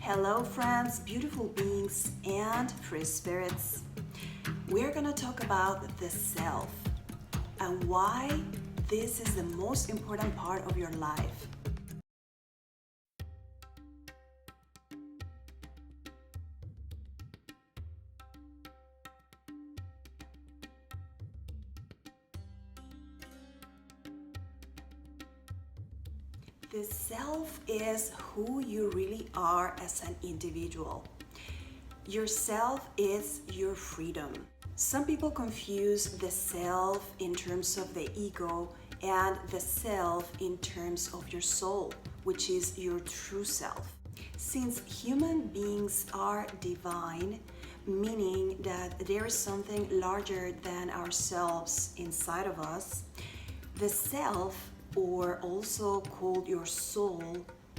Hello friends, beautiful beings, and free spirits. We're gonna talk about the self and why this is the most important part of your life. The self is who you really are as an individual. Yourself is your freedom. Some people confuse the self in terms of the ego and the self in terms of your soul, which is your true self. Since human beings are divine, meaning that there is something larger than ourselves inside of us, the self, or also called your soul,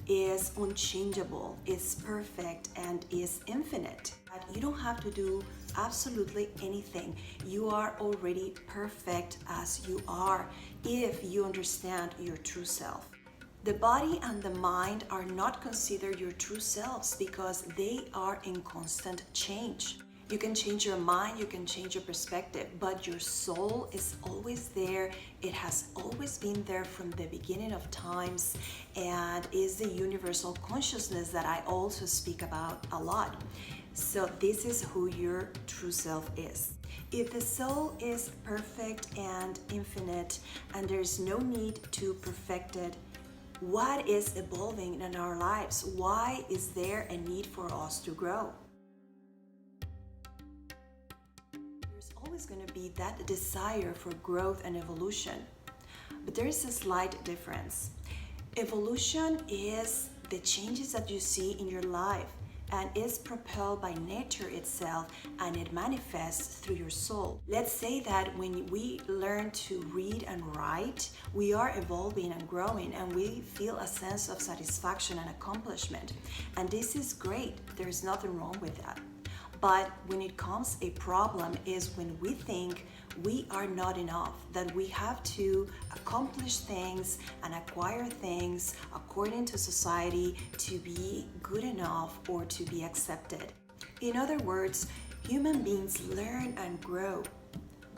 is unchangeable, is perfect, and is infinite. But you don't have to do absolutely anything. You are already perfect as you are if you understand your true self. The body and the mind are not considered your true selves because they are in constant change. You can change your mind, you can change your perspective, but your soul is always there. It has always been there from the beginning of times and is the universal consciousness that I also speak about a lot. So this is who your true self is. If the soul is perfect and infinite and there's no need to perfect it, what is evolving in our lives? Why is there a need for us to grow? Always going to be that desire for growth and evolution, but there is a slight difference. Evolution is the changes that you see in your life and is propelled by nature itself, and it manifests through your soul. Let's say that when we learn to read and write, we are evolving and growing, and we feel a sense of satisfaction and accomplishment, and this is great. There's nothing wrong with that. But when it comes a problem is when we think we are not enough, that we have to accomplish things and acquire things according to society to be good enough or to be accepted. In other words, human beings learn and grow,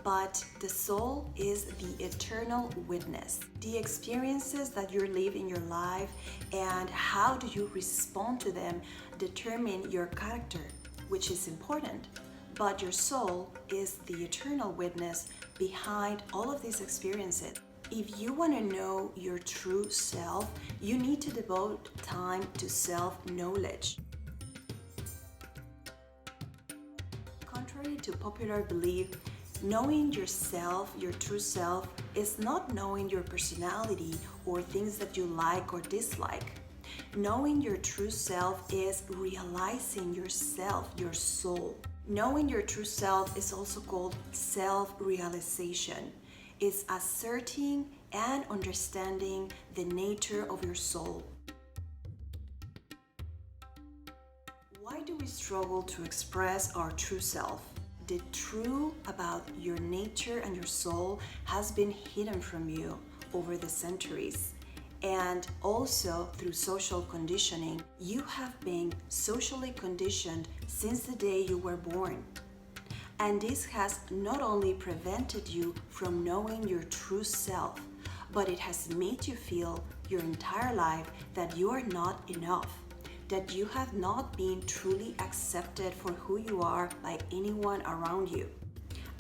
but the soul is the eternal witness. The experiences that you live in your life and how do you respond to them determine your character, which is important, but your soul is the eternal witness behind all of these experiences. If you want to know your true self, you need to devote time to self-knowledge. Contrary to popular belief, knowing yourself, your true self, is not knowing your personality or things that you like or dislike. Knowing your true self is realizing yourself, your soul. Knowing your true self is also called self-realization. It's asserting and understanding the nature of your soul. Why do we struggle to express our true self? The truth about your nature and your soul has been hidden from you over the centuries. And also through social conditioning, you have been socially conditioned since the day you were born. And this has not only prevented you from knowing your true self, but it has made you feel your entire life that you are not enough, that you have not been truly accepted for who you are by anyone around you.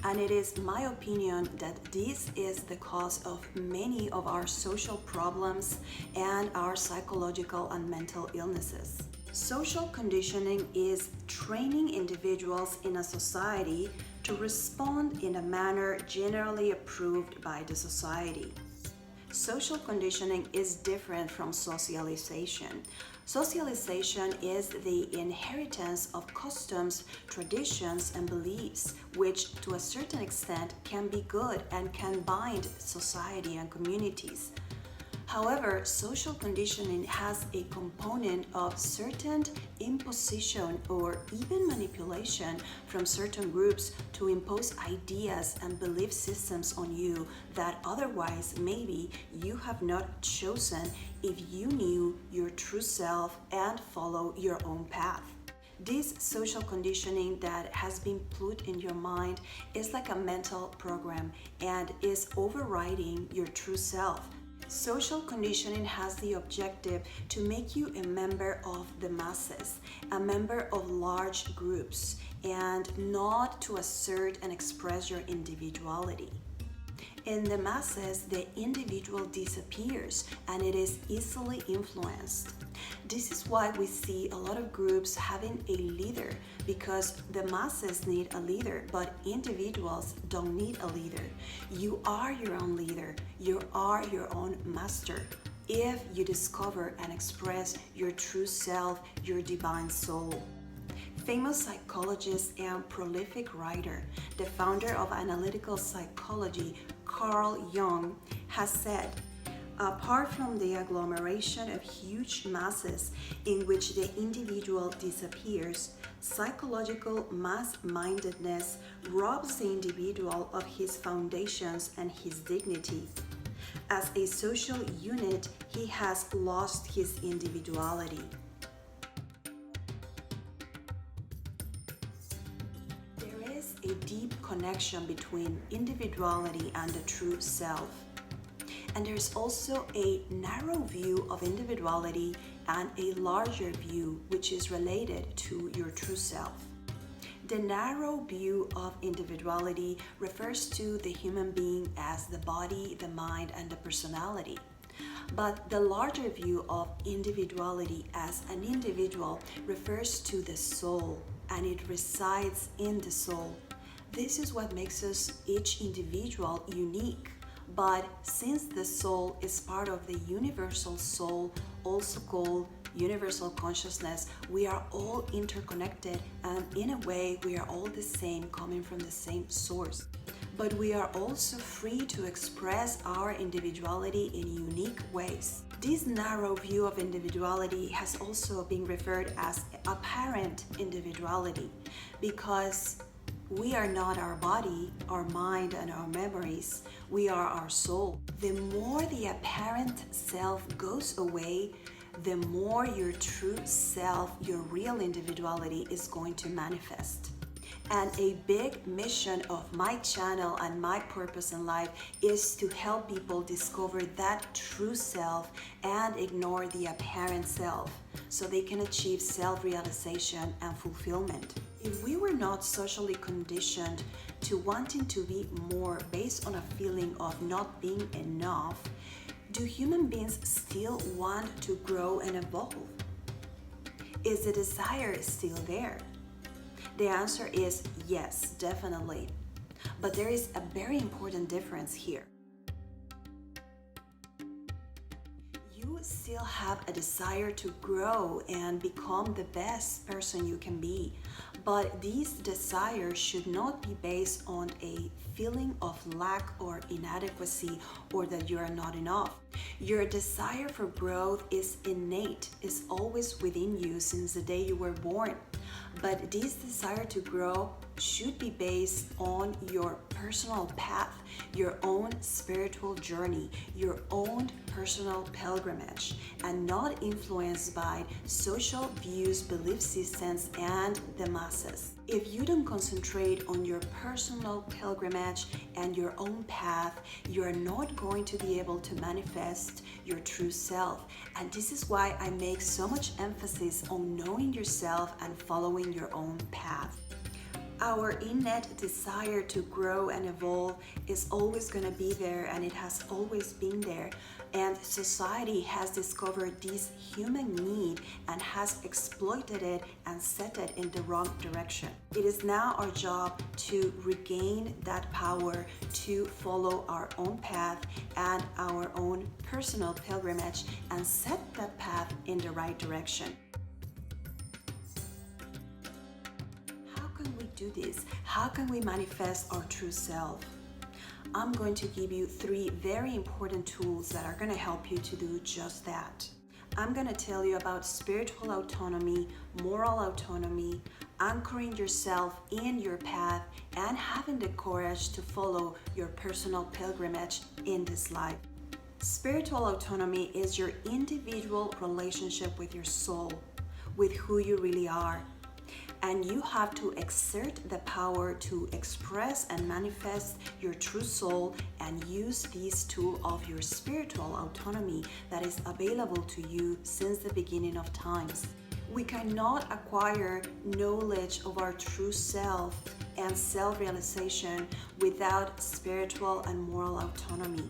And it is my opinion that this is the cause of many of our social problems and our psychological and mental illnesses. Social conditioning is training individuals in a society to respond in a manner generally approved by the society. Social conditioning is different from socialization. Socialization is the inheritance of customs, traditions, and beliefs, which to a certain extent can be good and can bind society and communities. However, social conditioning has a component of certain imposition or even manipulation from certain groups to impose ideas and belief systems on you that otherwise maybe you have not chosen if you knew your true self and follow your own path. This social conditioning that has been put in your mind is like a mental program and is overriding your true self. Social conditioning has the objective to make you a member of the masses, a member of large groups, and not to assert and express your individuality. In the masses, the individual disappears and it is easily influenced. This is why we see a lot of groups having a leader, because the masses need a leader, but individuals don't need a leader. You are your own leader. You are your own master. If you discover and express your true self, your divine soul. Famous psychologist and prolific writer, the founder of analytical psychology, Carl Jung, has said, apart from the agglomeration of huge masses in which the individual disappears, psychological mass-mindedness robs the individual of his foundations and his dignity. As a social unit, he has lost his individuality. There is a deep connection between individuality and the true self. And there's also a narrow view of individuality and a larger view which is related to your true self. The narrow view of individuality refers to the human being as the body, the mind, and the personality. But the larger view of individuality as an individual refers to the soul, and it resides in the soul. This is what makes us each individual unique. But since the soul is part of the universal soul, also called universal consciousness, we are all interconnected, and in a way we are all the same, coming from the same source. But we are also free to express our individuality in unique ways. This narrow view of individuality has also been referred as apparent individuality, because we are not our body, our mind, and our memories. We are our soul. The more the apparent self goes away, the more your true self, your real individuality, is going to manifest. And a big mission of my channel and my purpose in life is to help people discover that true self and ignore the apparent self so they can achieve self-realization and fulfillment. If we were not socially conditioned to wanting to be more based on a feeling of not being enough, do human beings still want to grow and evolve? Is the desire still there? The answer is yes, definitely. But there is a very important difference here. You still have a desire to grow and become the best person you can be, but these desires should not be based on a feeling of lack or inadequacy or that you are not enough. Your desire for growth is innate, is always within you since the day you were born. But this desire to grow should be based on your personal path, your own spiritual journey, your own personal pilgrimage, and not influenced by social views, belief systems, and the masses. If you don't concentrate on your personal pilgrimage and your own path, you are not going to be able to manifest your true self. And this is why I make so much emphasis on knowing yourself and following your own path. Our innate desire to grow and evolve is always going to be there, and it has always been there. And society has discovered this human need and has exploited it and set it in the wrong direction. It is now our job to regain that power to follow our own path and our own personal pilgrimage and set that path in the right direction. Do this? How can we manifest our true self? I'm going to give you 3 very important tools that are going to help you to do just that. I'm going to tell you about spiritual autonomy, moral autonomy, anchoring yourself in your path, and having the courage to follow your personal pilgrimage in this life. Spiritual autonomy is your individual relationship with your soul, with who you really are. And you have to exert the power to express and manifest your true soul and use this tool of your spiritual autonomy that is available to you since the beginning of times. We cannot acquire knowledge of our true self and self-realization without spiritual and moral autonomy.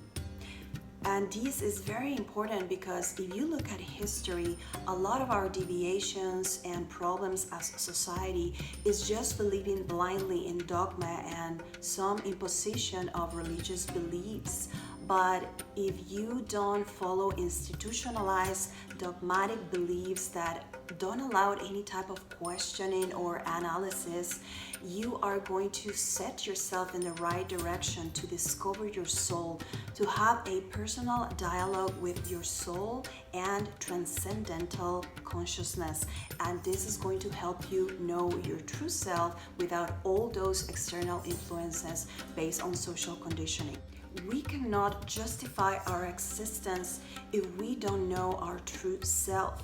And this is very important because if you look at history, a lot of our deviations and problems as a society is just believing blindly in dogma and some imposition of religious beliefs. But if you don't follow institutionalized dogmatic beliefs that don't allow any type of questioning or analysis, you are going to set yourself in the right direction to discover your soul, to have a personal dialogue with your soul and transcendental consciousness. And this is going to help you know your true self without all those external influences based on social conditioning. We cannot justify our existence if we don't know our true self.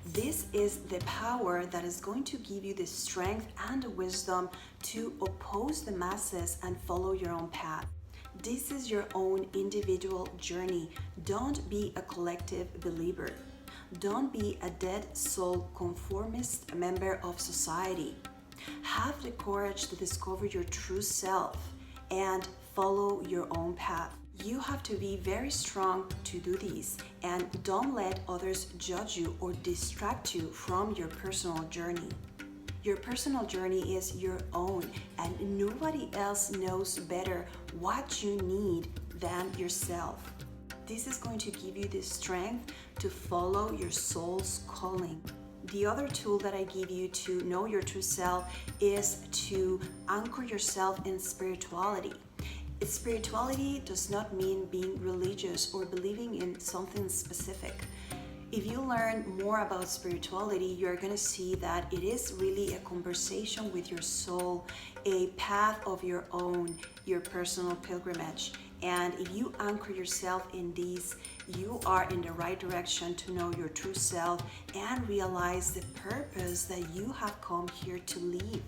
This is the power that is going to give you the strength and the wisdom to oppose the masses and follow your own path. This is your own individual journey. Don't be a collective believer. Don't be a dead soul conformist member of society. Have the courage to discover your true self and follow your own path. You have to be very strong to do this, and don't let others judge you or distract you from your personal journey. Your personal journey is your own, and nobody else knows better what you need than yourself. This is going to give you the strength to follow your soul's calling. The other tool that I give you to know your true self is to anchor yourself in spirituality. Spirituality does not mean being religious or believing in something specific. If you learn more about spirituality, you're going to see that it is really a conversation with your soul, a path of your own, your personal pilgrimage. And if you anchor yourself in these, you are in the right direction to know your true self and realize the purpose that you have come here to live.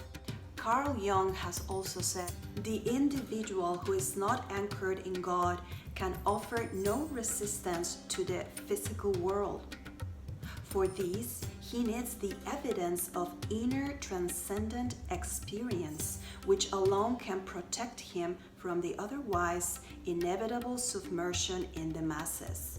Carl Jung has also said, the individual who is not anchored in God can offer no resistance to the physical world. For this, he needs the evidence of inner transcendent experience, which alone can protect him from the otherwise inevitable submersion in the masses.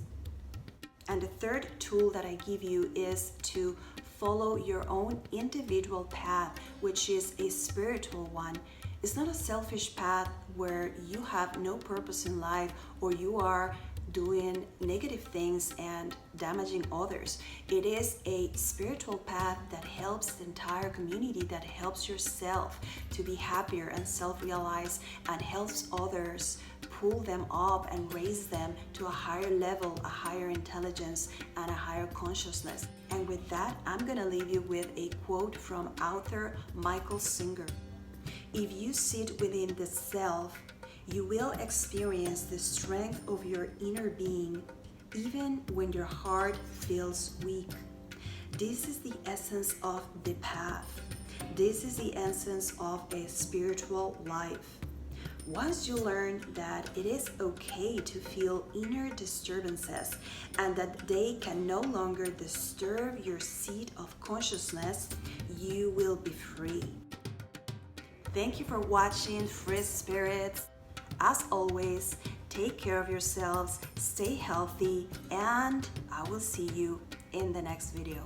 And the third tool that I give you is to follow your own individual path, which is a spiritual one. It's not a selfish path where you have no purpose in life or you are doing negative things and damaging others. It is a spiritual path that helps the entire community, that helps yourself to be happier and self-realized, and helps others pull them up and raise them to a higher level, a higher intelligence, and a higher consciousness. And with that, I'm gonna leave you with a quote from author Michael Singer. If you sit within the self, you will experience the strength of your inner being, even when your heart feels weak. This is the essence of the path. This is the essence of a spiritual life. Once you learn that it is okay to feel inner disturbances and that they can no longer disturb your seat of consciousness, you will be free. Thank you for watching, Free Spirits. As always, take care of yourselves, stay healthy, and I will see you in the next video.